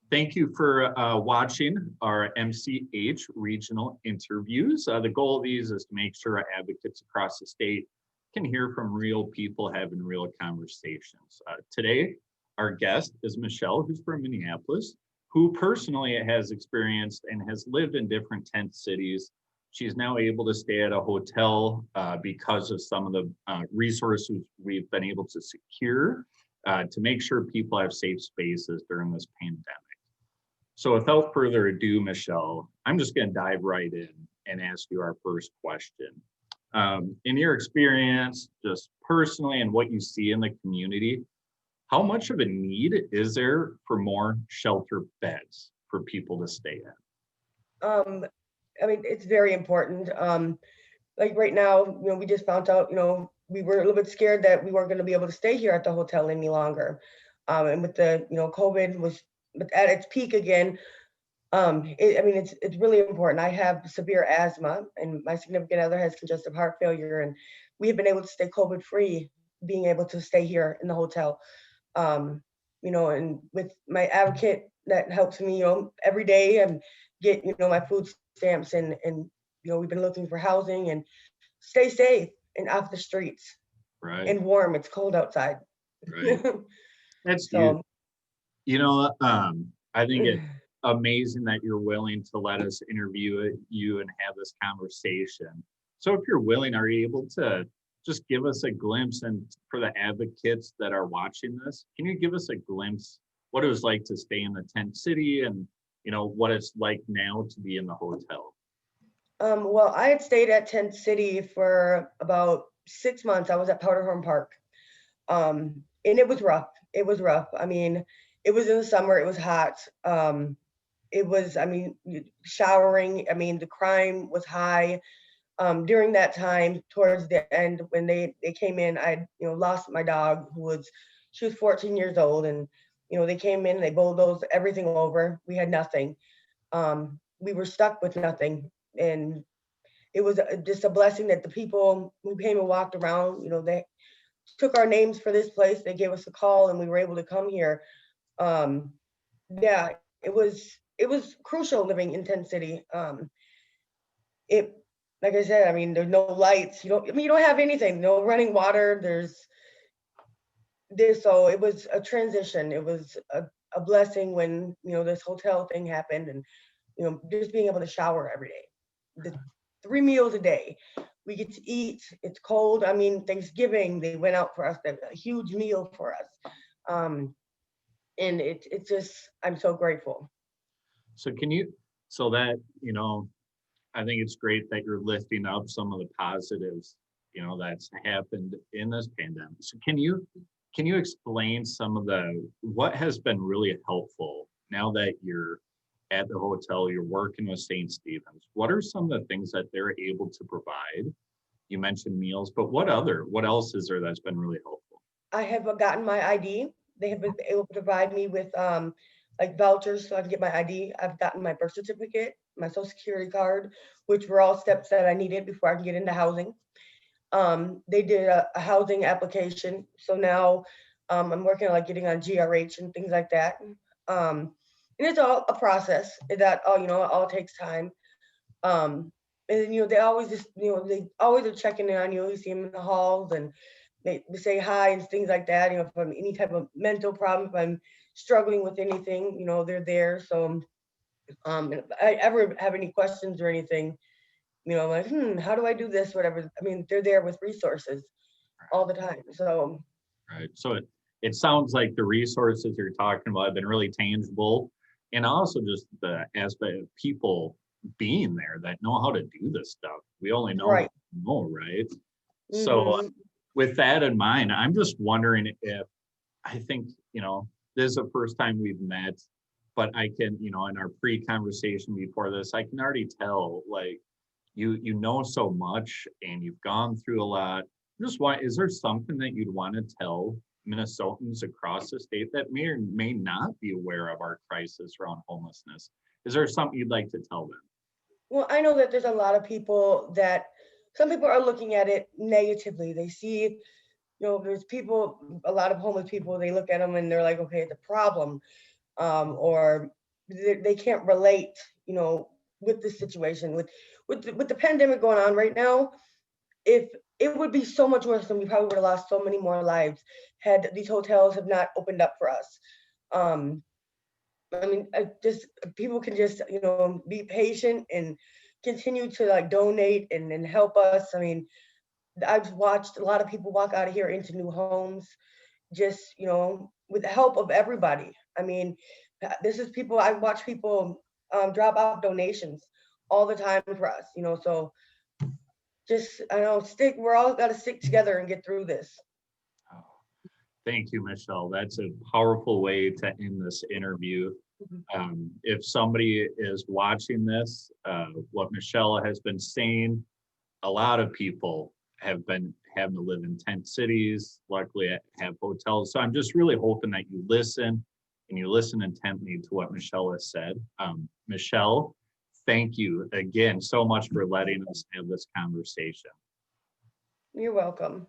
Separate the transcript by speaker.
Speaker 1: Thank you for watching our MCH regional interviews. The goal of these is to make sure our advocates across the state can hear from real people having real conversations. Today, our guest is Michelle, who's from Minneapolis, who personally has experienced and has lived in different tent cities. She's now able to stay at a hotel because of some of the resources we've been able to secure to make sure people have safe spaces during this pandemic. So without further ado, Michelle, I'm just going to dive right in and ask you our first question. In your experience, just personally and what you see in the community, how much of a need is there for more shelter beds for people to stay in?
Speaker 2: I mean, it's very important. Like right now, we just found out, we were a little bit scared that we weren't going to be able to stay here at the hotel any longer. And with the, COVID was at its peak again. It's really important. I have severe asthma, and my significant other has congestive heart failure, and we have been able to stay COVID free, being able to stay here in the hotel. And with my advocate that helps me, every day and get, my food stamps and we've been looking for housing and stay safe and off the streets.
Speaker 1: Right.
Speaker 2: And warm. It's cold outside.
Speaker 1: Right. That's
Speaker 2: so
Speaker 1: I think it's amazing that you're willing to let us interview you and have this conversation. So if you're willing, are you able to just give us a glimpse, and for the advocates that are watching this, can you give us a glimpse what it was like to stay in the tent city and what it's like now to be in the hotel?
Speaker 2: Well, I had stayed at Tent City for about 6 months. I was at Powderhorn Park. And it was rough. It was rough. I mean, it was in the summer, it was hot. It was, showering, the crime was high. During that time, towards the end, when they came in, I lost my dog she was 14 years old, and they came in, they bulldozed everything over. We had nothing. We were stuck with nothing, and it was just a blessing that the people who came and walked around, they took our names for this place. They gave us a call, and we were able to come here. Yeah, it was crucial living in Tent City. It Like I said, there's no lights. You don't have anything. No running water. So it was a transition. It was a blessing when this hotel thing happened, and just being able to shower every day, the 3 meals a day. We get to eat. It's cold. Thanksgiving, they went out for us, a huge meal for us. And it's just, I'm so grateful.
Speaker 1: So I think it's great that you're lifting up some of the positives, that's happened in this pandemic. So can you explain some of what has been really helpful now that you're at the hotel, you're working with St. Stephen's? What are some of the things that they're able to provide? You mentioned meals, but what else is there that's been really helpful?
Speaker 2: I have gotten my ID. They have been able to provide me with like vouchers so I can get my ID. I've gotten my birth certificate, my social security card, which were all steps that I needed before I can get into housing. They did a housing application. So now I'm working on like getting on GRH and things like that. And it's all a process that it all takes time. And they always they always are checking in on you. You see them in the halls, and they say hi and things like that. If I'm any type of mental problem, if I'm struggling with anything, they're there. So if I ever have any questions or anything, I'm like, how do I do this? Whatever. They're there with resources all the time. So
Speaker 1: Right. So it sounds like the resources you're talking about have been really tangible, and also just the aspect of people being there that know how to do this stuff. We only know
Speaker 2: right.
Speaker 1: Right? So
Speaker 2: Mm-hmm.
Speaker 1: with that in mind, I'm just wondering if I think, this is the first time we've met, but I can, in our pre-conversation before this, I can already tell like you know so much and you've gone through a lot. Just why is there something that you'd want to tell Minnesotans across the state that may or may not be aware of our crisis around homelessness? Is there something you'd like to tell them?
Speaker 2: Well, I know that there's a lot of people that some people are looking at it negatively. They see, there's people, a lot of homeless people, they look at them and they're like, okay, it's a problem. or they can't relate, you know, with this situation, with the pandemic going on right now. If it would be so much worse, and we probably would have lost so many more lives had these hotels have not opened up for us. Um, I mean, just people can just, you know, be patient and continue to like donate and help us. I mean, I've watched a lot of people walk out of here into new homes, just, you know, with the help of everybody. I mean, this is people, I watch people drop off donations all the time for us, you know, so just, I know, we're all got to stick together and get through this.
Speaker 1: Oh, thank you, Michelle. That's a powerful way to end this interview.
Speaker 2: Mhm.
Speaker 1: If somebody is watching this, what Michelle has been saying, a lot of people have been having to live in tent cities, luckily have hotels. So I'm just really hoping that you listen and you listen intently to what Michelle has said. Michelle, thank you again so much for letting us have this conversation.
Speaker 2: You're welcome.